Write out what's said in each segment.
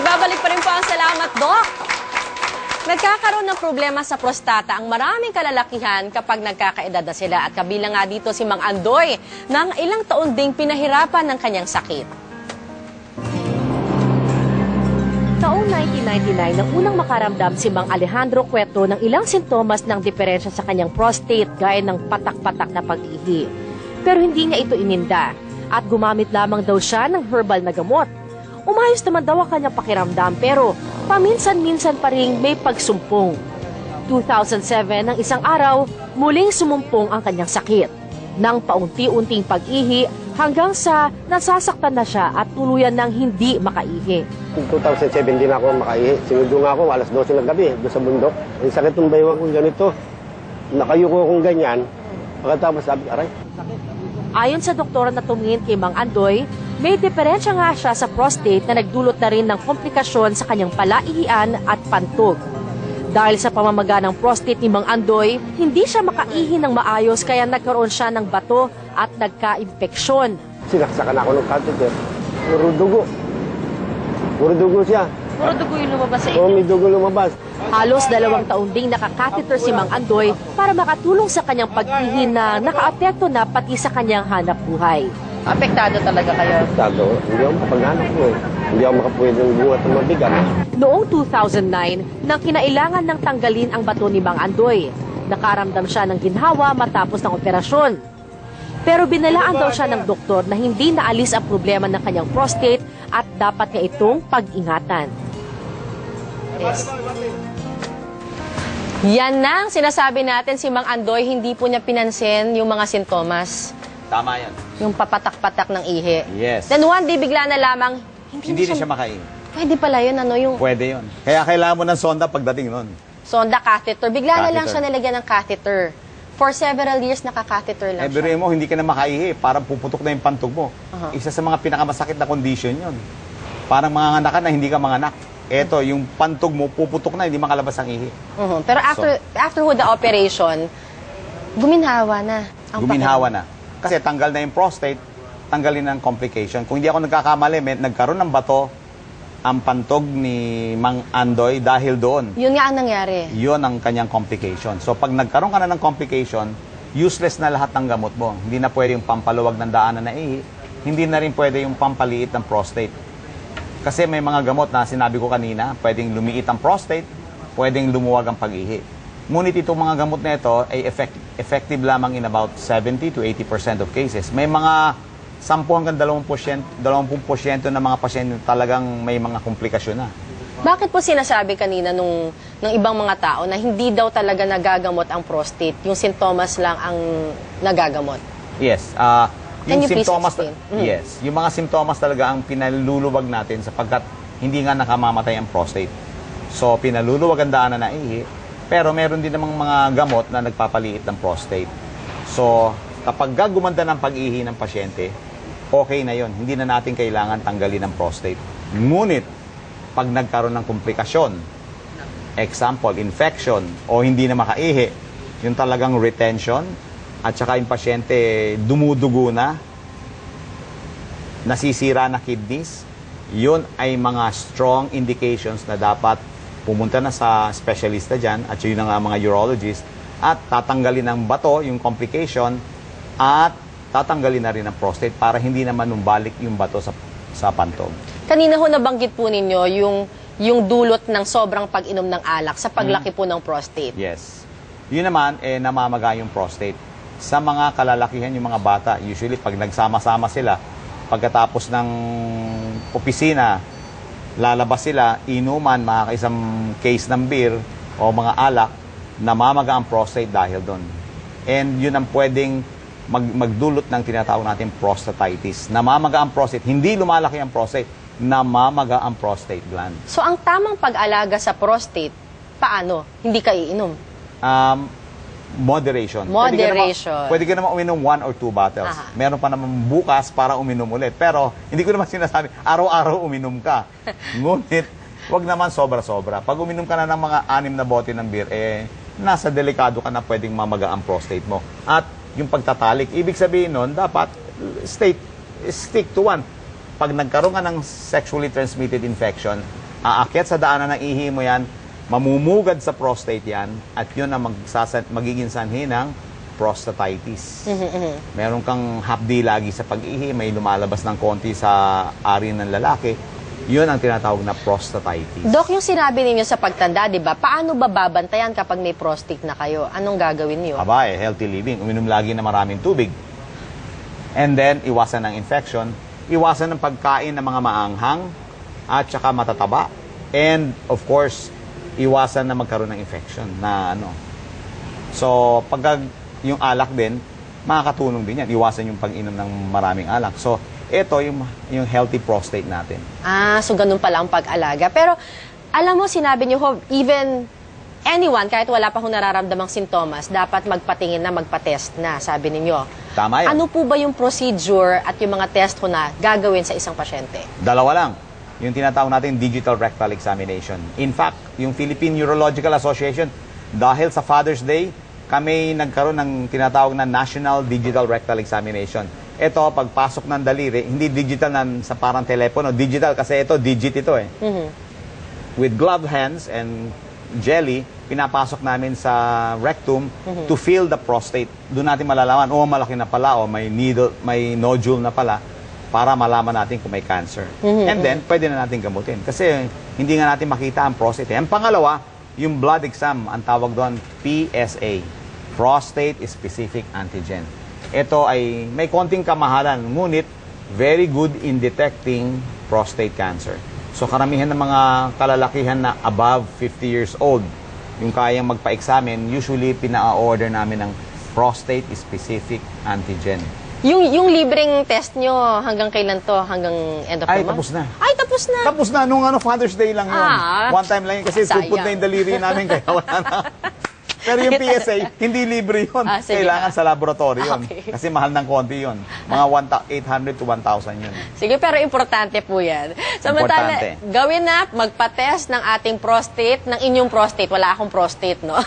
Nagbabalik pa rin po ang salamat, Doc. Nagkakaroon ng problema sa prostata ang maraming kalalakihan kapag nagkakaedad na sila at kabilang nga dito si Mang Andoy nang ilang taon ding pinahirapan ng kanyang sakit. Taong 1999 nang unang makaramdam si Mang Alejandro Cueto ng ilang sintomas ng diferensya sa kanyang prostate gaya ng patak-patak na pag-ihi. Pero hindi niya ito ininda at gumamit lamang daw siya ng herbal na gamot. Umayos naman daw ang kanyang pakiramdam pero paminsan-minsan pa rin may pagsumpong. 2007 ng isang araw, muling sumumpong ang kanyang sakit. Nang paunti-unting pag-ihi hanggang sa nasasaktan na siya at tuluyan ng hindi makaihi. 2007 din ako makaihi. Sinundo nga ako alas 12 ng gabi doon sa bundok. Ang sakit ng baywang kong ganito. Nakayuko akong ganyan. Pagkatapos sabi, aray, sakit. Ayon sa doktora na tumingin kay Mang Andoy, may diferensya nga siya sa prostate na nagdulot na rin ng komplikasyon sa kanyang palaihian at pantog. Dahil sa pamamaga ng prostate ni Mang Andoy, hindi siya makaihi ng maayos kaya nagkaroon siya ng bato at nagka-impeksyon. Sinaksakan ako ng catheter. Puro dugo. Puro dugo siya. Puro dugo yung lumabas sa Oo, may dugo lumabas. Halos 2 taon ding nakakatheter si Mang Andoy para makatulong sa kanyang pag-ihi na nakaapekto na pati sa kanyang hanap buhay. Apektado talaga kayo? Apektado. Hindi ako makapaghanap ko eh. Hindi ako makapwedeng buhat ng mabigat. Noong 2009, nang kinailangan ng tanggalin ang bato ni Mang Andoy, nakaramdam siya ng ginhawa matapos ng operasyon. Pero binalaan daw siya ng doktor na hindi naalis ang problema ng kanyang prostate at dapat niya itong pag-ingatan. Yes. Yan na ang sinasabi natin si Mang Andoy, hindi po niya pinansin yung mga sintomas. Tama yan. Yung papatak-patak ng ihi. Yes. Then one day, bigla na lamang, Hindi na siya makain. Pwede pala yun, ano yung Pwede yun. Kaya kailangan mo ng sonda pagdating nun. sonda catheter. Bigla na lang Catheter. siya nilagyan ng catheter. For several years, naka-catheter lang Every siya. mo, hindi ka na makaihi. Parang puputok na yung pantog mo. Aha. Isa sa mga pinakamasakit na condition yun. Parang manganganak ka na hindi ka manganak. Eto, yung pantog mo, puputok na, hindi makalabas ang ihi. Pero after the operation, guminhawa na. Guminhawa na. Kasi tanggal na yung prostate, tanggalin na ang complication. Kung hindi ako nagkakamali, nagkaroon ng bato ang pantog ni Mang Andoy dahil doon. Yun nga ang nangyari. Yun ang kanyang complication. So pag nagkaroon ka na ng complication, useless na lahat ng gamot mo. Hindi na pwede yung pampaluwag ng daanan na ihi. Hindi na rin pwede yung pampaliit ng prostate. Kasi may mga gamot na sinabi ko kanina, pwedeng lumiit ang prostate, pwedeng lumuwag ang pag-ihi. Ngunit itong mga gamot na ito ay effective lamang in about 70 to 80% of cases. May mga 10 hanggang 20% ng mga pasyente talagang may mga komplikasyon na. Bakit po sinasabi kanina ng ibang mga tao na hindi daw talaga nagagamot ang prostate? Yung sintomas lang ang nagagamot? Yes. Can Yung you please simptomas, explain? yes. Yung mga simptomas talaga ang pinaluluwag natin sapagkat hindi nga nakamamatay ang prostate. So, pinaluluwag ang daanan na ihi, pero meron din namang mga gamot na nagpapaliit ng prostate. So, kapag gumanda ng pag-ihi ng pasyente, okay na yon. Hindi na natin kailangan tanggalin ang prostate. Ngunit, pag nagkaroon ng komplikasyon, example, infection, o hindi na makaihi, yung talagang retention, at saka yung pasyente dumudugo na, nasisira na kidneys, yun ay mga strong indications na dapat pumunta na sa specialista dyan, at yun ang mga urologist, at tatanggalin ng bato, yung complication, at tatanggalin na rin ang prostate para hindi naman numbalik yung bato sa pantog. Kanina ho nabanggit po ninyo yung dulot ng sobrang pag-inom ng alak sa paglaki po ng prostate. Yes. Yun naman, namamaga yung prostate. Sa mga kalalakihan, yung mga bata, usually pag nagsama-sama sila, pagkatapos ng opisina, lalabas sila, inuman, makakaisang case ng beer o mga alak, namamaga ang prostate dahil doon. And yun ang pwedeng magdulot ng tinatawag natin prostatitis. Namamaga ang prostate, hindi lumalaki ang prostate, namamaga ang prostate gland. So ang tamang pag-alaga sa prostate, paano? Hindi ka iinom? Moderation. Moderation. Pwede ka naman uminom 1 or 2 bottles. Aha. Meron pa naman bukas para uminom ulit. Pero hindi ko naman sinasabi, araw-araw uminom ka. Ngunit, wag naman sobra-sobra. Pag uminom ka na ng mga 6 na bote ng beer, nasa delikado ka na pwedeng mamaga ang prostate mo. At yung pagtatalik, ibig sabihin nun, dapat stick to one. Pag nagkaroon ka ng sexually transmitted infection, Aakyat sa daanan ng ihi mo yan, mamumugad sa prostate yan, at yun ang magiging sanhi ng prostatitis. Meron kang hapdi lagi sa pag-ihi, may lumalabas ng konti sa ari ng lalaki, yun ang tinatawag na prostatitis. Dok, yung sinabi ninyo sa pagtanda, di ba? Paano ba babantayan kapag may prostate na kayo? Anong gagawin niyo? Aba, healthy living. Uminom lagi na maraming tubig. And then, iwasan ng infection. Iwasan ng pagkain ng mga maanghang at saka matataba. And, of course, iwasan na magkaroon ng infection na ano. So, pag yung alak din, makakatulong din yan. Iwasan yung pag-inom ng maraming alak. So, ito yung healthy prostate natin. So ganun pala ang pag-alaga. Pero, alam mo, sinabi niyo ho, even anyone, kahit wala pa hong nararamdamang sintomas, dapat magpatingin na, magpa-test na, sabi ninyo. Tama yan. Ano po ba yung procedure at yung mga test ho na gagawin sa isang pasyente? Dalawa lang. Yung tinatawag natin digital rectal examination. In fact, yung Philippine Urological Association, dahil sa Father's Day, kami nagkaroon ng tinatawag na National Digital Rectal Examination. Ito, pagpasok ng daliri, hindi digital na sa parang telepono, digital kasi ito, digit ito eh. With gloved hands and jelly, pinapasok namin sa rectum to feel the prostate. Doon natin malalaman, malaki na pala, may needle, may nodule na pala, para malaman natin kung may cancer. And then, pwede na natin gamutin. Kasi hindi nga natin makita ang prostate. Ang pangalawa, yung blood exam, ang tawag doon, PSA, Prostate Specific Antigen. Ito ay may konting kamahalan, ngunit very good in detecting prostate cancer. So karamihan ng mga kalalakihan na above 50 years old, yung kayang magpa-examine, usually pina-order namin ng prostate specific antigen. Yung libreng test nyo, hanggang kailan to? Hanggang end of the month? Tapos na. Ay, tapos na. Tapos na, nung Father's Day lang yun. One time lang yun, kasi sayang. tupod na yung daliri namin, kaya wala na. Pero yung PSA, hindi libre yun. Sige Kailangan sa laboratory yun. Okay. Kasi mahal ng konti yun. Mga 800 to 1,000 yun. Sige, pero importante po yan. Samantala, Importante. gawin na, magpa-test ng ating prostate, ng inyong prostate. Wala akong prostate, no?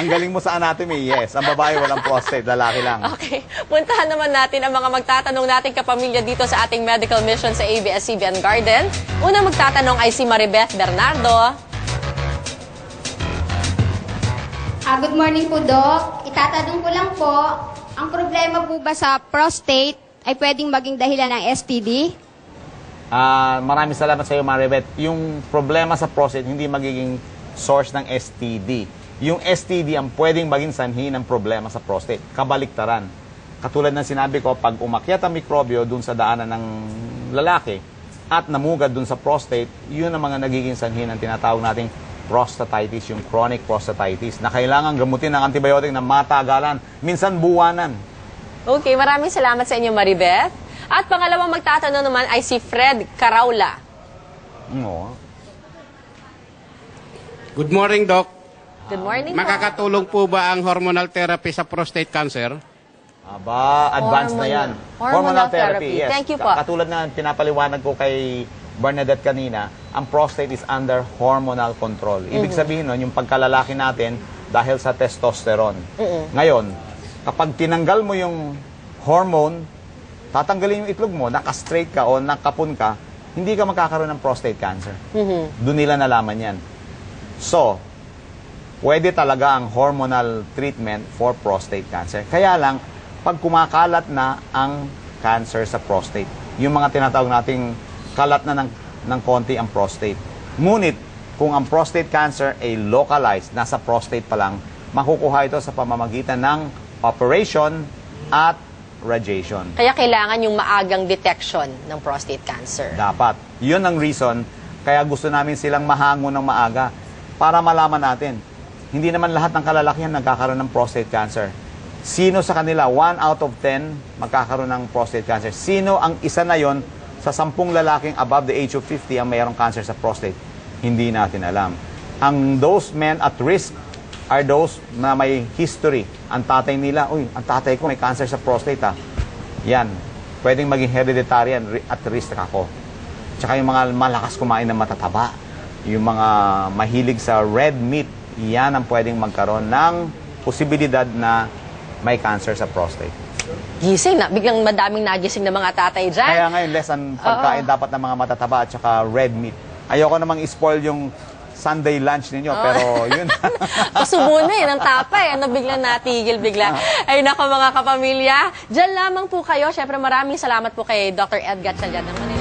Ang galing mo sa anatomy, yes. Ang babae walang prostate, lalaki lang. Okay. Puntahan naman natin ang mga magtatanong nating kapamilya dito sa ating medical mission sa ABS-CBN Garden. Unang magtatanong ay si Maribeth Bernardo. Good morning po, Doc. Itatanong ko lang po, ang problema po ba sa prostate ay pwedeng maging dahilan ng STD? Maraming salamat sa iyo, Maribeth. Yung problema sa prostate, hindi magiging source ng STD. Yung STD ang pwedeng maging sanhi ng problema sa prostate. Kabaliktaran. Katulad ng sinabi ko, pag umakyat ang mikrobyo dun sa daanan ng lalaki at namugad dun sa prostate, yun ang mga nagiging sanhi ng tinatawag nating prostatitis, yung chronic prostatitis, na kailangan gamutin ng antibiotic na matagalan, minsan buwanan. Okay, maraming salamat sa inyo, Maribeth. At pangalawang magtatanong naman ay si Fred Caraula. Good morning, Doc. Good morning po. Makakatulong po ba ang hormonal therapy sa prostate cancer? Advanced na yan. Hormonal therapy. Yes. Thank you po. Katulad na pinapaliwanag ko kay Bernadette kanina, ang prostate is under hormonal control. Ibig sabihin nun, yung pagkalalaki natin dahil sa testosterone. Ngayon, kapag tinanggal mo yung hormone, tatanggalin yung itlog mo, naka-straight ka o nakapun ka, hindi ka magkakaroon ng prostate cancer. Doon nila nalaman yan. So, pwede talaga ang hormonal treatment for prostate cancer. Kaya lang, pag kumakalat na ang cancer sa prostate, yung mga tinatawag nating kalat na ng konti ang prostate. Ngunit, kung ang prostate cancer ay localized, nasa prostate pa lang, makukuha ito sa pamamagitan ng operation at radiation. Kaya kailangan yung maagang detection ng prostate cancer. Dapat. Yun ang reason, kaya gusto namin silang mahango ng maaga para malaman natin. Hindi naman lahat ng kalalakihan nagkakaroon ng prostate cancer. Sino sa kanila, 1 out of 10, magkakaroon ng prostate cancer? Sino ang isa na yon sa 10 lalaking above the age of 50 ang mayroong cancer sa prostate? Hindi natin alam. Ang those men at risk are those na may history. Ang tatay nila, ang tatay ko may cancer sa prostate Yan. Pwedeng maging hereditary at risk ako. Tsaka yung mga malakas kumain ng matataba. Yung mga mahilig sa red meat, yan ang pwedeng magkaroon ng posibilidad na may cancer sa prostate. gising na. Biglang madaming nagising na mga tatay dyan. Kaya ngayon, less ang pagkain dapat ng mga matataba at saka red meat. Ayoko namang i-spoil yung Sunday lunch ninyo, pero yun. Pasubo na ng tapay. Ano, biglang natigil bigla. Ay nako mga kapamilya, dyan lamang po kayo. Siyempre maraming salamat po kay Dr. Edgar Chalyan ng